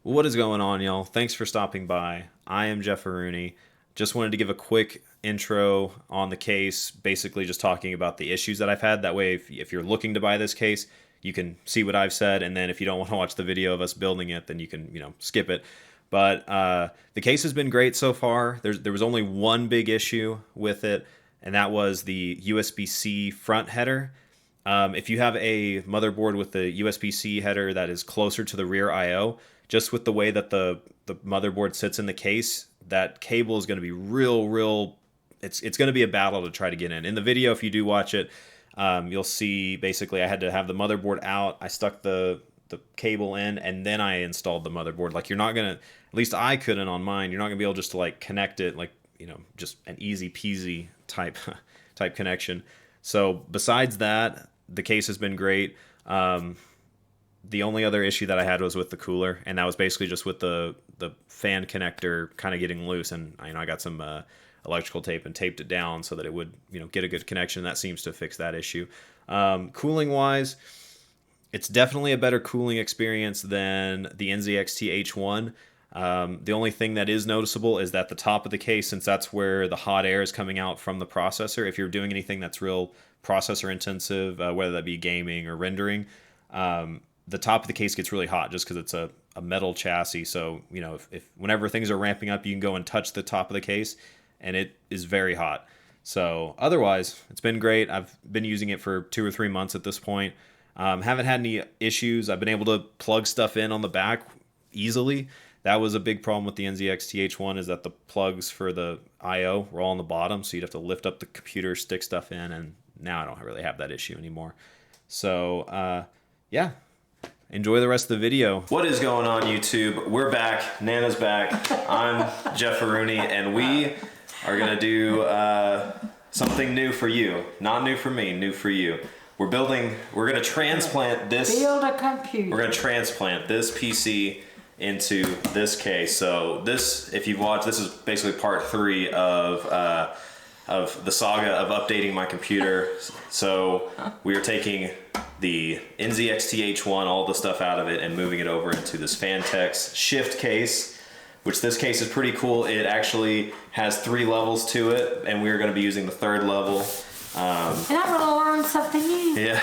What is going on, y'all? Thanks for stopping by. I am Jeff Rooney. Just wanted to give a quick intro on the case, basically just talking about the issues that I've had. That way, if you're looking to buy this case, you can see what I've said, and then if you don't want to watch the video of us building it, then you can, skip it. But the case has been great so far. There was only one big issue with it, and that was the USB-C front header. If you have a motherboard with the USB-C header that is closer to the rear I/O, just with the way that the motherboard sits in the case, that cable is going to be real. It's going to be a battle to try to get in. In the video, if you do watch it, you'll see basically I had to have the motherboard out. I stuck the cable in, and then I installed the motherboard. Like, you're not gonna, at least I couldn't on mine. You're not gonna be able just to like connect it like, just an easy peasy type connection. So besides that, the case has been great. The only other issue that I had was with the cooler, and that was basically just with the fan connector kind of getting loose, and I got some electrical tape and taped it down so that it would get a good connection. That seems to fix that issue. Cooling wise, it's definitely a better cooling experience than the NZXT H1. The only thing that is noticeable is that the top of the case, since that's where the hot air is coming out from the processor, if you're doing anything that's real processor intensive, whether that be gaming or rendering, the top of the case gets really hot just because it's a metal chassis. So, if whenever things are ramping up, you can go and touch the top of the case, and it is very hot. So otherwise, it's been great. I've been using it for 2 or 3 months at this point. Haven't had any issues. I've been able to plug stuff in on the back easily. That was a big problem with the NZXT H1, is that the plugs for the I/O were all on the bottom, so you'd have to lift up the computer, stick stuff in, and now I don't really have that issue anymore. So, yeah. Enjoy the rest of the video. What is going on, YouTube? We're back. Nana's back. I'm Jeff Rooney, and we are going to do something new for you. Not new for me, new for you. We're going to transplant this. Build a computer. We're going to transplant this PC into this case. So this, if you've watched, this is basically part 3 of the saga of updating my computer. So we are taking the NZXT H1, all the stuff out of it, and moving it over into this Phanteks shift case, which this case is pretty cool. It actually has 3 levels to it, and we're going to be using the 3rd level. And I'm going to learn something new. Yeah.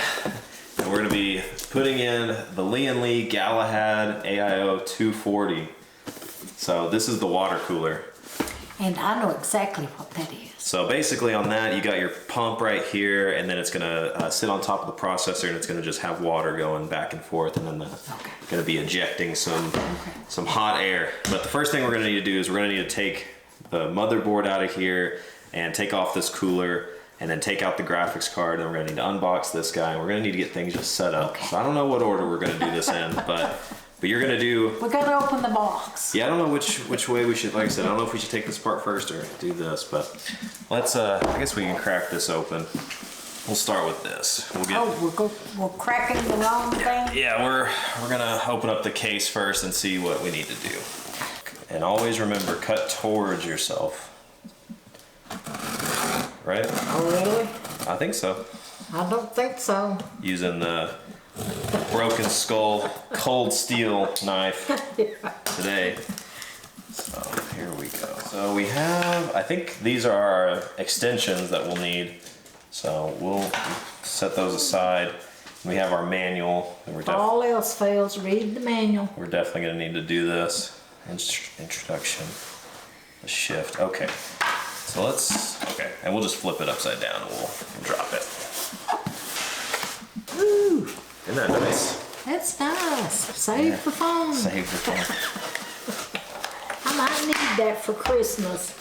And we're going to be putting in the Lee & Galahad AIO 240. So this is the water cooler. And I know exactly what that is. So basically on that, you got your pump right here, and then it's going to sit on top of the processor, and it's going to just have water going back and forth, and then going to be ejecting some hot air. But the first thing we're going to need to do is we're going to need to take the motherboard out of here and take off this cooler, and then take out the graphics card, and we're going to need to unbox this guy, and we're going to need to get things just set up. Okay. So I don't know what order we're going to do this in, but you're going to do... We're going to open the box. Yeah, I don't know which way we should, like I said, I don't know if we should take this part first or do this, but let's, I guess we can crack this open. We'll start with this. We're cracking the wrong thing? Yeah, we're going to open up the case first and see what we need to do. And always remember, cut towards yourself. Right? Oh, really? I think so. I don't think so. Using the broken skull cold steel knife today. So here we go. So we have, I think these are our extensions that we'll need. So we'll set those aside. We have our manual. If all else fails, read the manual. We're definitely going to need to do this. Introduction. The shift. Okay. So okay, and we'll just flip it upside down and we'll drop it. Ooh. Isn't that nice? That's nice. Save the phone. Save the phone. I might need that for Christmas.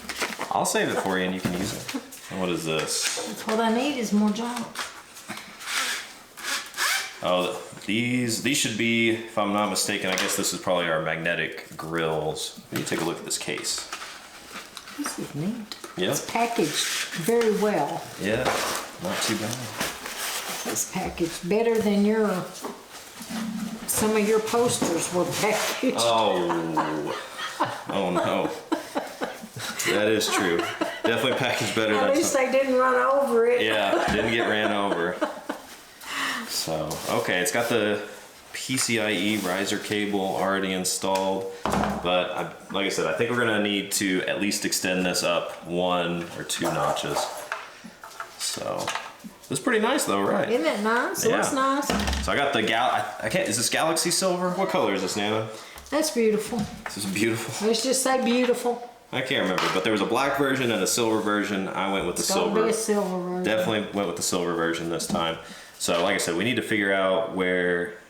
I'll save it for you and you can use it. And what is this? That's what I need is more junk. Oh, these should be, if I'm not mistaken, I guess this is probably our magnetic grills. Let me take a look at this case. This is neat. Yeah. It's packaged very well. Yeah, not too bad. It's packaged better than some of your posters were packaged. Oh no. That is true. Definitely packaged better than At least they didn't run over it. Yeah, didn't get ran over. So, okay, it's got the PCIe riser cable already installed, but like I said, I think we're gonna need to at least extend this up 1 or 2 notches. So it's pretty nice though, right? Isn't it nice? It looks nice. So I got the I can't. Is this Galaxy Silver? What color is this, Nana? That's beautiful. This is beautiful. Let's just say beautiful. I can't remember, but there was a black version and a silver version. I went with the silver. It's gonna be a silver version. Definitely went with the silver version this time. So like I said, we need to figure out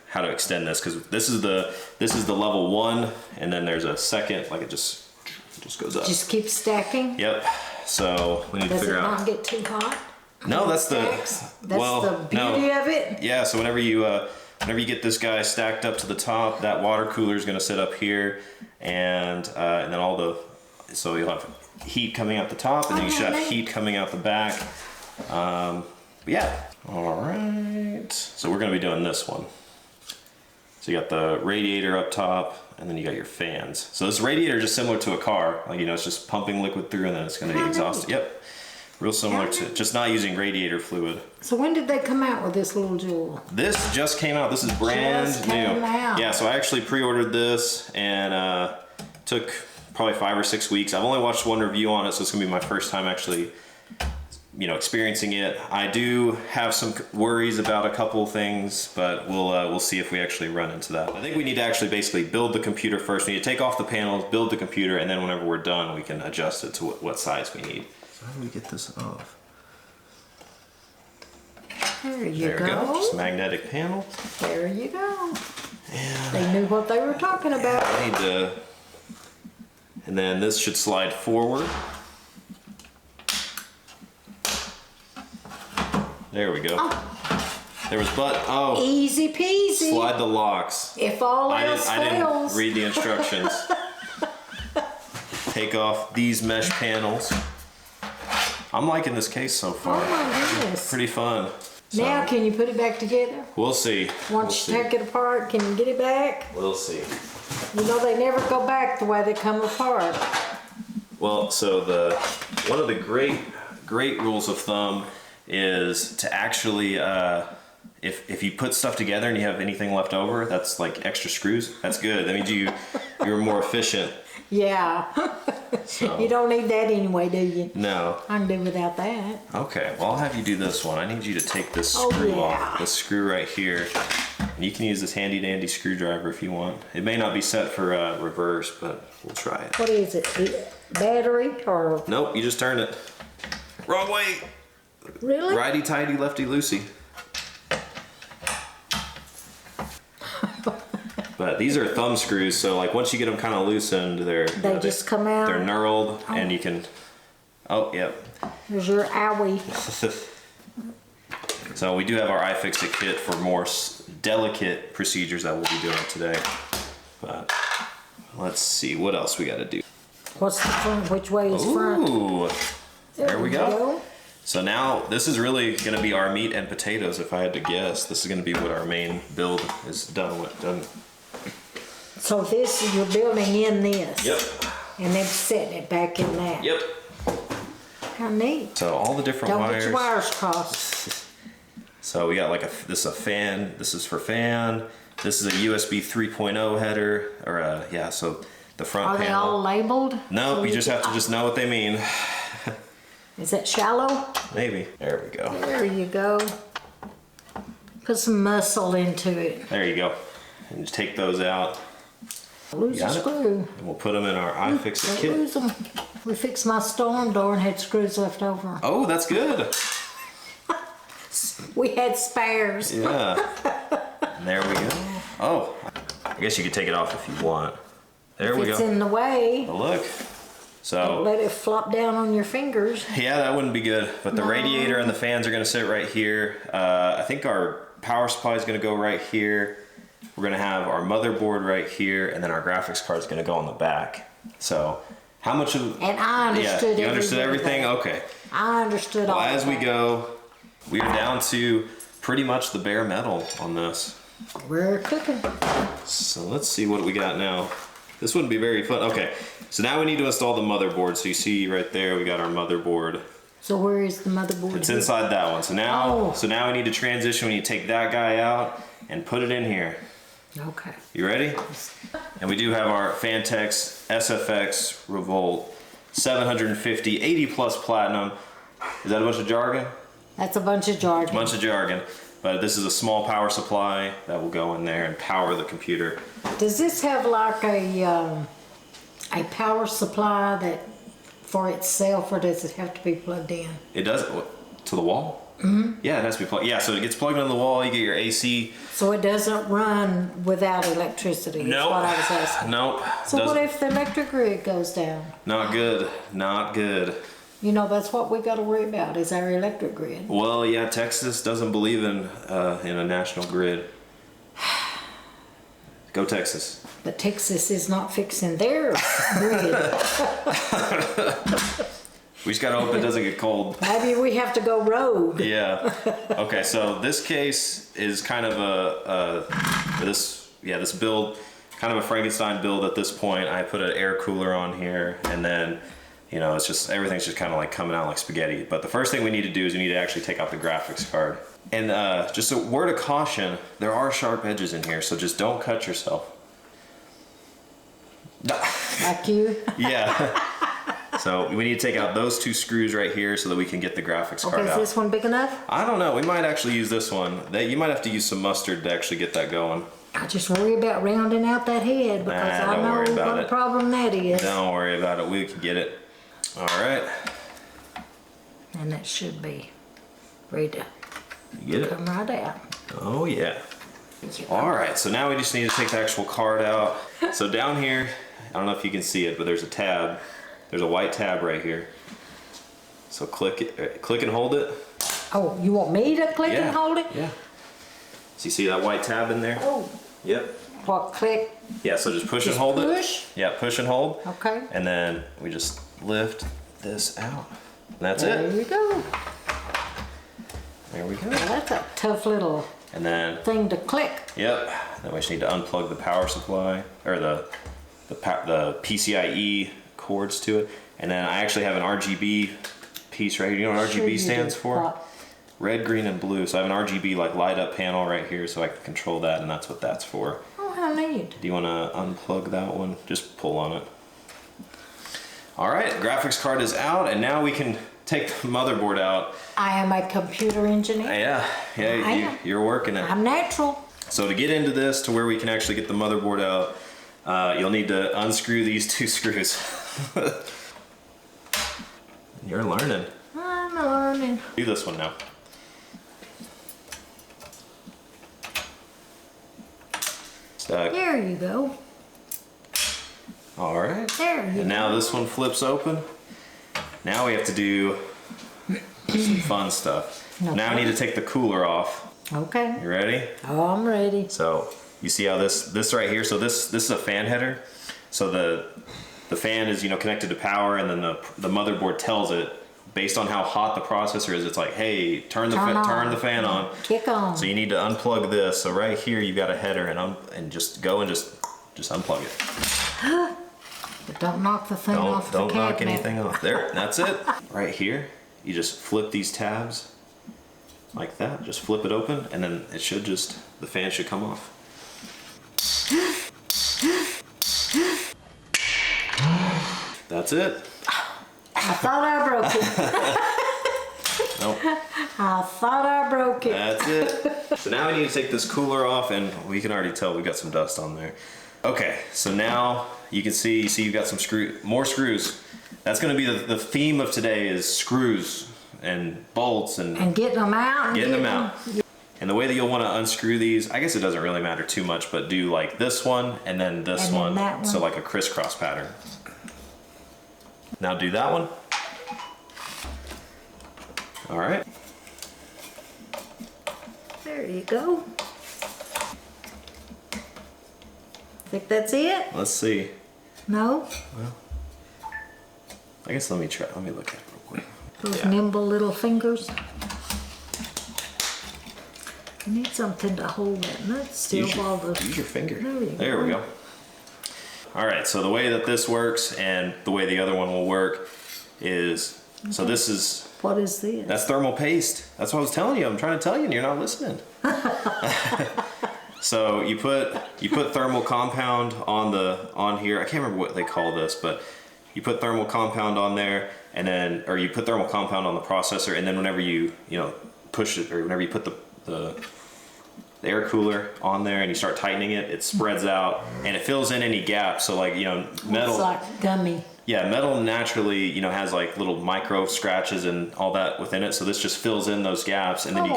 how to extend this, because this is the level 1, and then there's a second, like it just goes up. Just keep stacking. Yep. So we need to figure out. Does it not get too hot? No, that's That's the beauty no. of it. Yeah. So whenever you get this guy stacked up to the top, that water cooler is going to sit up here, and then so you'll have heat coming out the top, and then you should have heat coming out the back. Yeah. All right. So we're going to be doing this one. So you got the radiator up top, and then you got your fans. So this radiator is just similar to a car. Like, it's just pumping liquid through, and then it's going to be exhausted. Yep. Real similar to just not using radiator fluid. So when did they come out with this little jewel? This just came out. This is brand new. Yeah, so I actually pre-ordered this, and took probably 5 or 6 weeks. I've only watched one review on it, so it's gonna be my first time actually, experiencing it. I do have some worries about a couple things, but we'll see if we actually run into that. I think we need to actually basically build the computer first. We need to take off the panels, build the computer, and then whenever we're done, we can adjust it to what size we need. So how do we get this off? There you go. Just magnetic panel. There you go. And they knew what they were talking about. I need to, and then this should slide forward. There we go. There was easy peasy. Slide the locks. If all else fails. I didn't read the instructions. Take off these mesh panels. I'm liking this case so far. Oh my goodness. Pretty fun. So, now can you put it back together? We'll see. Once you take it apart, can you get it back? We'll see. They never go back the way they come apart. Well, so one of the great rules of thumb is to actually, if you put stuff together and you have anything left over, that's like extra screws, that's good. That means you're more efficient. Yeah. So, you don't need that anyway, do you? No. I can do without that. Okay, well, I'll have you do this one. I need you to take this screw off. This screw right here. And you can use this handy dandy screwdriver if you want. It may not be set for reverse, but we'll try it. What is it? Battery or? Nope, you just turn it. Wrong way. Really? Righty tighty, lefty loosey. But these are thumb screws, so like once you get them kind of loosened, they just come out. They're knurled, and you can. Oh, yep. There's your owie. So we do have our iFixit kit for more delicate procedures that we'll be doing today. But let's see what else we got to do. What's the front? Which way is front? Ooh, there we go. So now this is really going to be our meat and potatoes. If I had to guess, this is going to be what our main build is done with. So this, you're building in this. Yep. And then setting it back in that. Yep. How neat. So all the different wires. Don't get your wires crossed. So we got like this is a fan. This is for fan. This is a USB 3.0 header, or yeah. So the front panel. Are they all labeled? No, so you just have to just know what they mean. Is that shallow? Maybe. There we go. There you go. Put some muscle into it. There you go. And just take those out. Lose a screw. And we'll put them in our iFixit kit. Lose them. We fixed my storm door and had screws left over. Oh, that's good. We had spares. Yeah. And there we go. Oh, I guess you could take it off if you want. There we go. It's in the way. Oh, look. So don't let it flop down on your fingers. Yeah, that wouldn't be good. But the radiator and the fans are going to sit right here. I think our power supply is going to go right here. We're going to have our motherboard right here, and then our graphics card is going to go on the back. So how much of... And I understood you understood everything? Okay. I understood all as we go, we are down to pretty much the bare metal on this. We're cooking. So let's see what we got now. This wouldn't be very fun. Okay, so now we need to install the motherboard. So you see right there, we got our motherboard. So where is the motherboard? It's inside that one. So now we need to transition. We need to take that guy out and put it in here. Okay. You ready? And we do have our Phanteks SFX Revolt 750 80 plus platinum. Is that a bunch of jargon? That's a bunch of jargon. Bunch of jargon. But this is a small power supply that will go in there and power the computer. Does this have like a power supply that for itself, or does it have to be plugged in? It does. To the wall? Mm-hmm. Yeah, it has to be plugged. Yeah, so it gets plugged into the wall. You get your AC. So it doesn't run without electricity. Nope. That's what I was asking. Nope. So what if the electric grid goes down? Not good. Not good. You know, that's what we got to worry about is our electric grid. Well, yeah, Texas doesn't believe in a national grid. Go Texas. But Texas is not fixing their grid. We just gotta hope it doesn't get cold. Maybe we have to go rogue. Yeah. Okay, so this case is kind of this build, kind of a Frankenstein build at this point. I put an air cooler on here, and then, you know, it's just, everything's just kind of like coming out like spaghetti. But the first thing we need to do is we need to actually take out the graphics card. And just a word of caution, there are sharp edges in here, so just don't cut yourself. Like you? Yeah. So we need to take out those two screws right here so that we can get the graphics card Okay, is out. this one big enough? I don't know. We might actually use this one. You might have to use some mustard to actually get that going. I just worry about rounding out that head because Nah, I don't know worry about what a it. problem that is. Don't worry about it. We can get it. All right. And that should be ready to You get it? come right out. Oh, yeah. All right. So now we just need to take the actual card out. So down here, I don't know if you can see it, but there's a tab. There's a white tab right here. So click and hold it. Oh, you want me to click and hold it? Yeah. So you see that white tab in there? Oh, Yep. what, click? Yeah, so just push Just and hold push? it. Yeah, push and hold. Okay. And then we just lift this out. And that's There it. you go. There we go. Now that's a tough little And then, thing to click. yep. Then we just need to unplug the power supply, or the PCIe cords to it. And then I actually have an RGB piece right here. You know what Sure RGB you stands do. for? What? Red, green, and blue. So I have an RGB like light up panel right here so I can control that, and that's what that's for. Oh, how neat. Do you want to unplug that one? Just pull on it. All right, graphics card is out, and now we can take the motherboard out. I am a computer engineer. Yeah, you're working it. I'm natural. So to get into this, to where we can actually get the motherboard out, you'll need to unscrew these two screws. You're learning. I'm learning. Do this one now. Stuck. There you go. All right. There you And now this one flips open. Now we have to do some fun stuff. Okay. Now I need to take the cooler off. Okay. You ready? Oh, I'm ready. So you see how this right here, so this is a fan header. So the fan is, you know, connected to power, and then the motherboard tells it based on how hot the processor is. It's like, hey, turn the fan on. Kick on. So you need to unplug this. So right here you've got a header, and just go and just unplug it. But don't knock the thing off the Don't knock cabinet. anything off. There, that's it. Right here, you just flip these tabs like that. Just flip it open, and then it should the fan should come off. That's it. I thought I broke it. Nope. I thought I broke it. That's it. So now we need to take this cooler off, and we can already tell we got some dust on there. Okay, so now you can see you've got some more screws. That's going to be the theme of today is screws and bolts and getting them out. getting them out. And the way that you'll want to unscrew these, I guess it doesn't really matter too much, but do like this one and then this one. That one. So like a crisscross pattern. Now do that one. All right. There you go. Think that's it? Let's see. No? I guess let me look at it real quick. Those Yeah. nimble little fingers. You need something to hold that nut still Use while the... your finger. There we you go. All right, so the way that this works and the way the other one will work is, so this is, What is this? that's thermal paste. That's what I was telling you. I'm trying to tell you and you're not listening. So you put thermal compound on here. I can't remember what they call this, but you put thermal compound on there, and then you put thermal compound on the processor, and then whenever you push it, or whenever you put the air cooler on there and you start tightening it, it spreads out and it fills in any gaps. So like metal. It's like gummy. Yeah, metal naturally, has like little micro scratches and all that within it. So this just fills in those gaps, and then you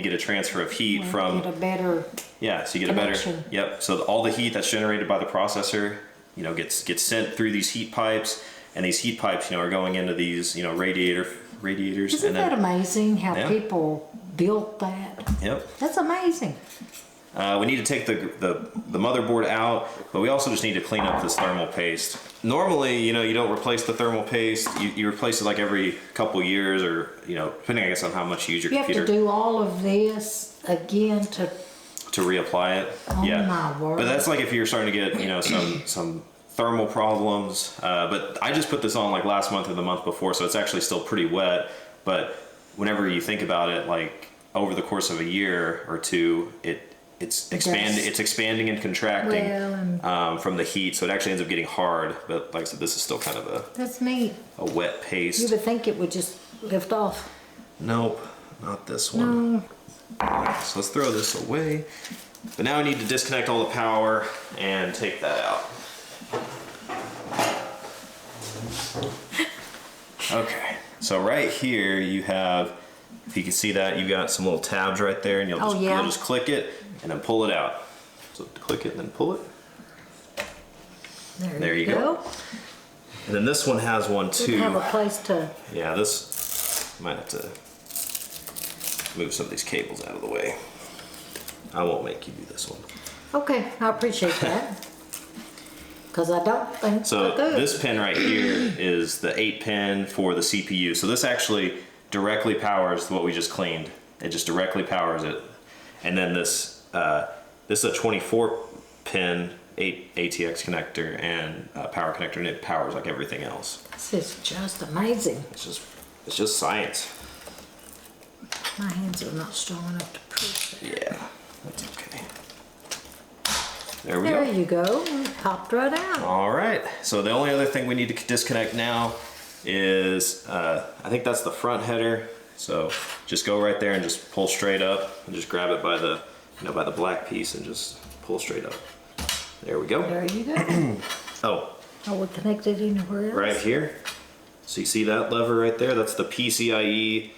get a transfer of heat from. Get a better. Yeah, so you get connection. a better. Yep. So all the heat that's generated by the processor, gets sent through these heat pipes, and these heat pipes, are going into these, radiators. Isn't that amazing how people built that? Yep. That's amazing. We need to take the motherboard out, but we also just need to clean up this thermal paste. Normally, you don't replace the thermal paste. You replace it like every couple years, or depending, I guess, on how much you use your computer. You have to do all of this again to reapply it. Oh my word. But that's like if you're starting to get some thermal problems. But I just put this on like last month or the month before, so it's actually still pretty wet. But whenever you think about it, like over the course of a year or two, it's expanding and contracting from the heat, so it actually ends up getting hard. But like I said, this is still kind of that's neat. A wet paste. You would think it would just lift off. Nope, not this one. No. Alright, so let's throw this away. But now I need to disconnect all the power and take that out. Okay, so right here you have, if you can see that, you've got some little tabs right there, and you'll just click it and then pull it out. So click it and then pull it. There you go. And then this one has one too. You have a place to. Yeah, this might have to move some of these cables out of the way. I won't make you do this one. Okay, I appreciate that. Because I don't think so. This pin right here is the 8-pin for the CPU. So this actually directly powers what we just cleaned. It just directly powers it. And then this is a 24-pin 8 ATX connector and power connector, and it powers like everything else. This is just amazing. It's just science. My hands are not strong enough to push that. Yeah, that's okay. There we go. There you go. It popped right out. All right. So the only other thing we need to disconnect now is, I think that's the front header. So just go right there and just pull straight up, and just grab it by the, by the black piece, and just pull straight up. There we go. There you go. Oh, we connected anywhere else? Right here. So you see that lever right there? That's the PCIe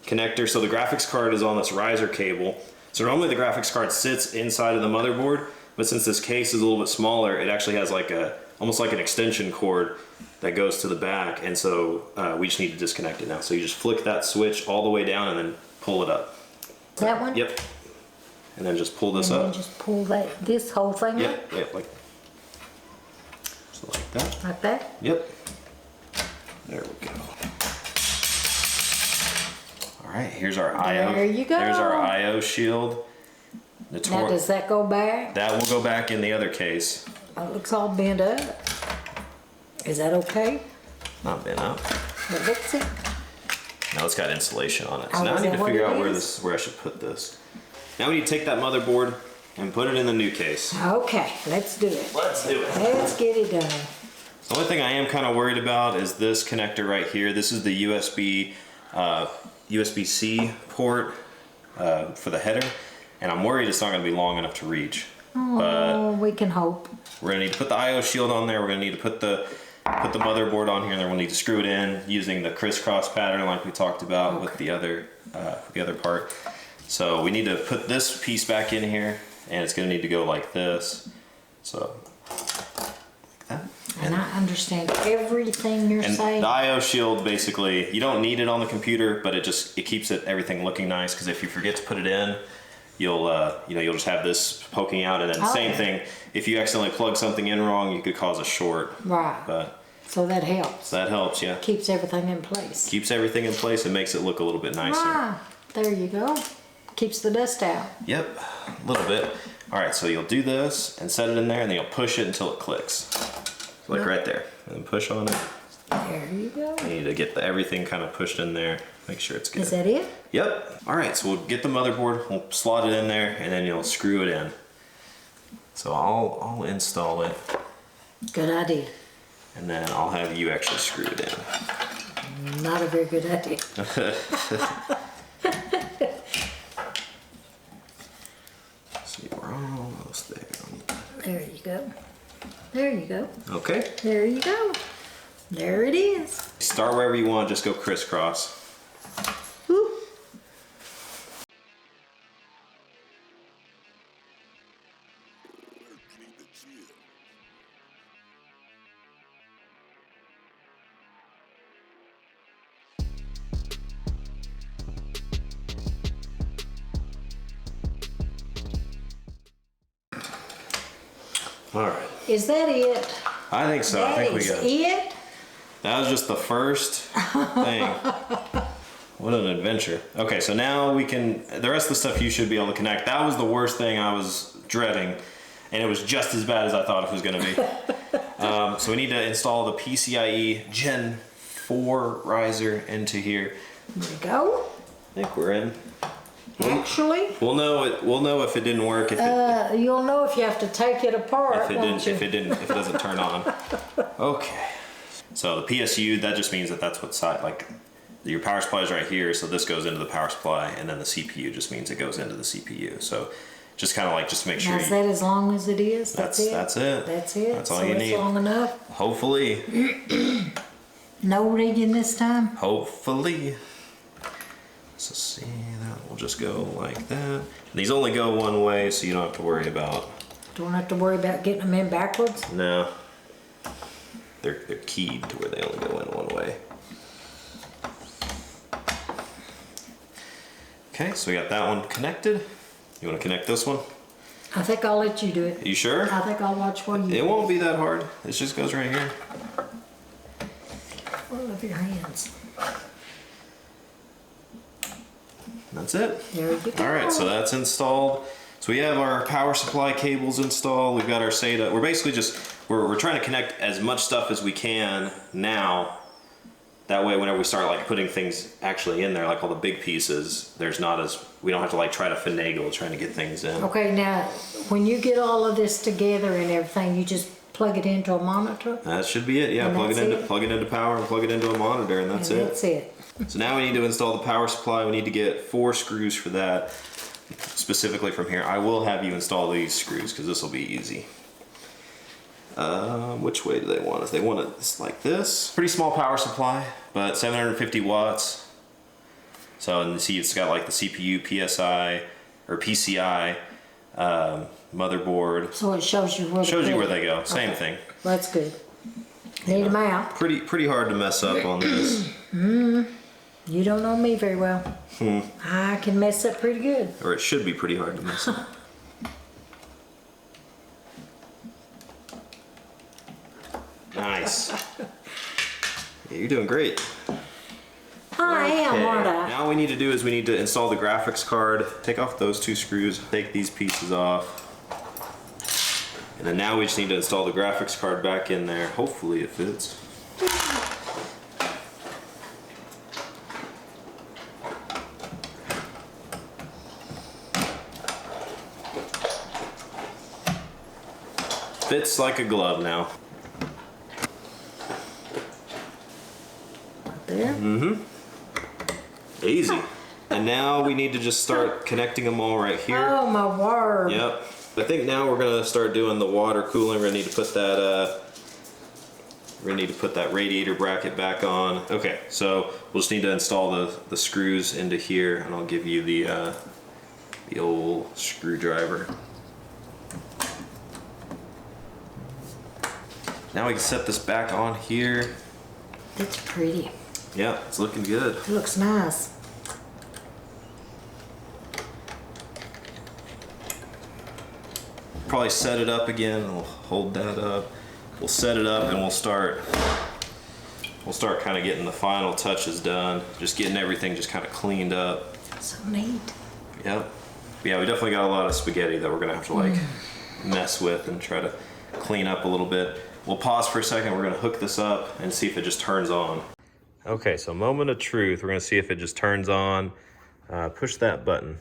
connector. So the graphics card is on this riser cable. So normally the graphics card sits inside of the motherboard, but since this case is a little bit smaller, it actually has like almost like an extension cord that goes to the back, and so we just need to disconnect it now. So you just flick that switch all the way down and then pull it up. That one? Yep. And then just pull this up. And then just pull this whole thing up? Yep, like, so like that. Like that? Yep. There we go. All right, here's our I/O. There you go. There's our I/O shield. Now does that go back? That will go back in the other case. It looks all bent up. Is that okay? Not bent up. But let's see. Now it's got insulation on it. So now I need to figure out where I should put this. Now we need to take that motherboard and put it in the new case. Okay, let's do it. Let's do it. Let's get it done. The only thing I am kind of worried about is this connector right here. This is the USB-C port for the header, and I'm worried it's not going to be long enough to reach. Oh, but we can hope. We're going to need to put the I/O shield on there. We're going to need to put the motherboard on here, and then we'll need to screw it in using the crisscross pattern like we talked about with the other part. So we need to put this piece back in here, and it's going to need to go like this. So like that. And I understand everything you're saying. The I/O shield, basically, you don't need it on the computer, but it keeps everything looking nice. Because if you forget to put it in, you'll just have this poking out, and then same thing. If you accidentally plug something in wrong, you could cause a short. Right. But so that helps. That helps, yeah. Keeps everything in place. Keeps everything in place and makes it look a little bit nicer. Ah, there you go. Keeps the dust out. Yep, a little bit. All right, so you'll do this and set it in there, and then you'll push it until it clicks. So like right there, and then push on it. There you go. You need to get everything kind of pushed in there. Make sure it's good. Is that it? Yep. All right, so we'll get the motherboard, we'll slot it in there, and then you'll screw it in. So I'll install it, Good idea. and then I'll have you actually screw it in. Not a very good idea. See, we're almost there. There you go. There you go. Okay. There you go. There it is. Start wherever you want, just go crisscross. Woo. All right. Is that it? I think so. I That think we is got it. it? That was just the first thing. What an adventure. Okay, so now we can, the rest of the stuff you should be able to connect. That was the worst thing I was dreading, and it was just as bad as I thought it was gonna be. So we need to install the PCIe Gen 4 riser into here. There you go. I think we're in. Actually, We'll know if it didn't work, if it, you'll know if you have to take it apart, won't you? if it doesn't turn on. Okay. So the PSU, that just means that that's what side, like your power supply is right here, so this goes into the power supply, and then the CPU just means it goes into the CPU. So just kind of like, just to make sure. Now, is that as long as it is? That's it? That's it. That's it? That's all so you it's need. long enough? Hopefully. No rigging this time? Hopefully. So see, that will just go like that. And these only go one way, so you don't have to worry about. Don't have to worry about getting them in backwards? No. They're keyed to where they only go in one way. Okay, so we got that one connected. You want to connect this one? I think I'll let you do it. You sure? I think I'll watch while you do It won't be that hard. It just goes right here. Full of your hands. That's it. There you go. All right, so that's installed. So we have our power supply cables installed. We've got our SATA. We're basically just, we're trying to connect as much stuff as we can now. That way, whenever we start like putting things actually in there, like all the big pieces, there's not as, we don't have to like try to finagle trying to get things in. Okay, now, when you get all of this together and everything, you just plug it into a monitor? That should be it. Yeah, And plug that's it? plug it into power and plug it into a monitor, and that's And it. that's it. So now we need to install the power supply. We need to get 4 screws for that, specifically from here. I will have you install these screws because this will be easy. Which way do they want it? They want it like this. Pretty small power supply, but 750 watts. So, and you see it's got like the CPU, PSI, or PCI, motherboard. So it shows you where Shows you put where it. they go. Same Okay. thing. That's good. Need them out. Pretty hard to mess up on this. You don't know me very well. I can mess up pretty good. Or it should be pretty hard to mess up. Nice. Yeah, you're doing great. I am, aren't I? Now what we need to do is we need to install the graphics card. Take off those 2 screws. Take these pieces off. And then now we just need to install the graphics card back in there. Hopefully it fits. Fits like a glove now. Right there. Easy. And now we need to just start connecting them all right here. Oh my word. Yep. I think now we're gonna start doing the water cooling. We're gonna need to put that radiator bracket back on. Okay, so we'll just need to install the screws into here, and I'll give you the old screwdriver. Now we can set this back on here. It's pretty. Yeah, it's looking good. It looks nice. Probably set it up again. We'll hold that up. We'll set it up and we'll start kind of getting the final touches done. Just getting everything just kind of cleaned up. So neat. Yep. Yeah, we definitely got a lot of spaghetti that we're gonna have to like mess with and try to clean up a little bit. We'll pause for a second. We're gonna hook this up and see if it just turns on. Okay, so moment of truth. We're gonna see if it just turns on. Push that button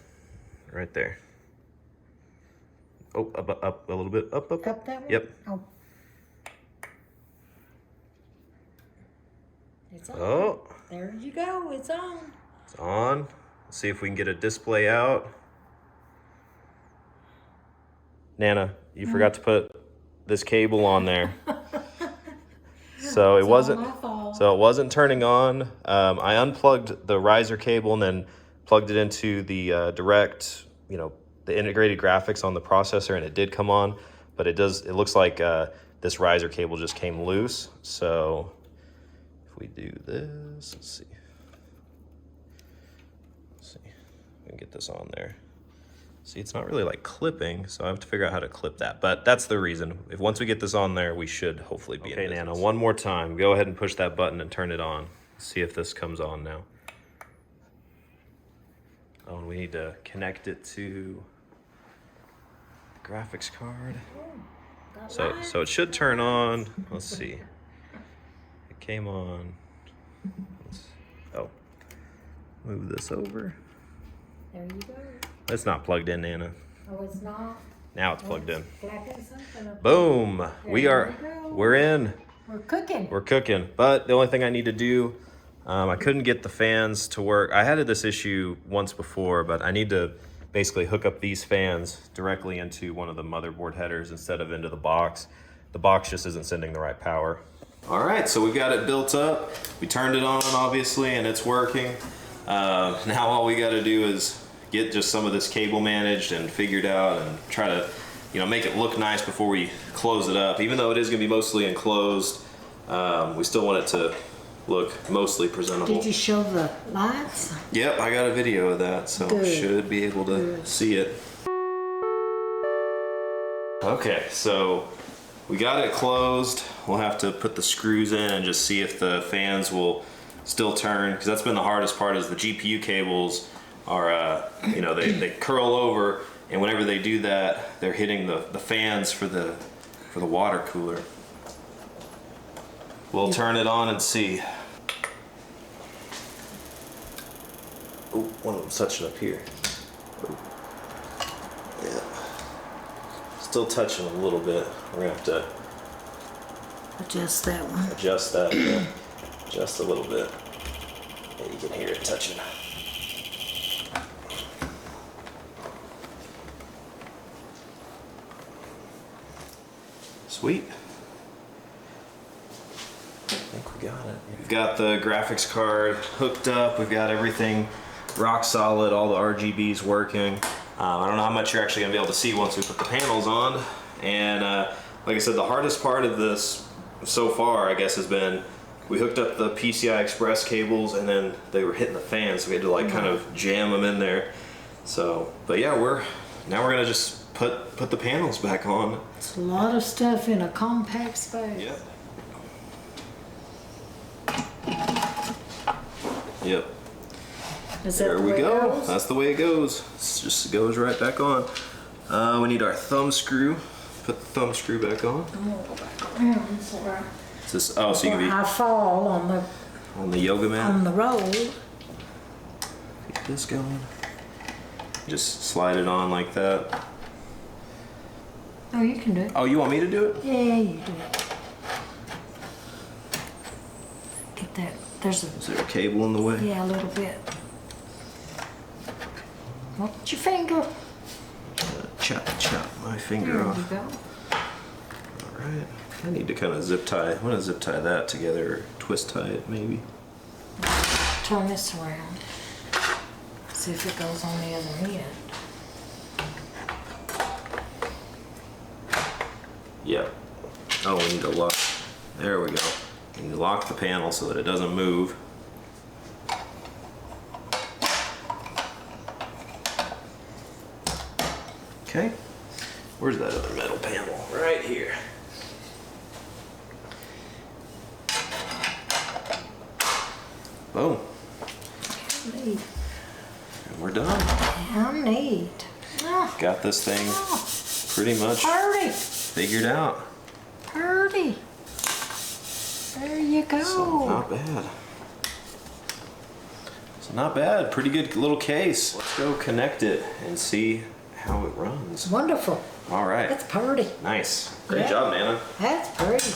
right there. Oh, up a little bit. Up. Up that way? Yep. Oh. It's on. Oh. There you go. It's on. It's on. Let's see if we can get a display out. Nana, you forgot to put this cable on there. So it wasn't turning on. I unplugged the riser cable and then plugged it into the direct, the integrated graphics on the processor, and it did come on, but it looks like this riser cable just came loose. So if we do this, let's see if we can get this on there. See, it's not really like clipping, so I have to figure out how to clip that. But that's the reason. If once we get this on there, we should hopefully be in business. Okay, Nana, one more time. Go ahead and push that button and turn it on. See if this comes on now. Oh, and we need to connect it to the graphics card. So it should turn on. Let's see. It came on. Move this over. There you go. It's not plugged in, Nana. Oh, it's not? Now it's plugged in. Something Boom! We're in. We're cooking. We're cooking. But the only thing I need to do, I couldn't get the fans to work. I had this issue once before, but I need to basically hook up these fans directly into one of the motherboard headers instead of into the box. The box just isn't sending the right power. All right, so we've got it built up. We turned it on, obviously, and it's working. Now all we got to do is get just some of this cable managed and figured out and try to, make it look nice before we close it up. Even though it is going to be mostly enclosed, we still want it to look mostly presentable. Did you show the lights? Yep, I got a video of that, so should be able to see it. Okay, so we got it closed. We'll have to put the screws in and just see if the fans will still turn, because that's been the hardest part, is the GPU cables are, they curl over, and whenever they do that, they're hitting the fans for the water cooler. We'll turn it on and see. Oh, one of them's touching up here. Oh. Yeah. Still touching a little bit. We're gonna have to adjust that one. Adjust that, yeah. Just a little bit. Yeah, you can hear it touching. Sweet. I think we got it. We've got the graphics card hooked up. We've got everything rock solid. All the RGBs working. I don't know how much you're actually gonna be able to see once we put the panels on. And like I said, the hardest part of this so far, I guess, has been we hooked up the PCI Express cables and then they were hitting the fan, so we had to kind of jam them in there. So, but yeah, now we're gonna just put the panels back on. It's a lot of stuff in a compact space. Yep. Yep. There we go. That's the way it goes. It just goes right back on. We need our thumb screw. Put the thumb screw back on. I'm gonna go back around so so you can be I fall on the yoga mat. On the roll. Get this going. Just slide it on like that. Oh, you can do it. Oh, you want me to do it? Yeah, you do it. Get that. Is there a cable in the way? Yeah, a little bit. Watch your finger. Chop my finger off. There you go. All right. I need to kind of zip tie. I want to zip tie that together, or twist tie it maybe. Turn this around. See if it goes on the other end. Yep. Oh, we need to lock. There we go. We need to lock the panel so that it doesn't move. Okay. Where's that other metal panel? Right here. Boom. Neat. And we're done. How neat. Oh, Got this thing pretty much figured out. Pretty. There you go. So not bad. So not bad. Pretty good little case. Let's go connect it and see how it runs. It's wonderful. All right. That's pretty. Nice. Great Yeah. job, Nana. That's pretty.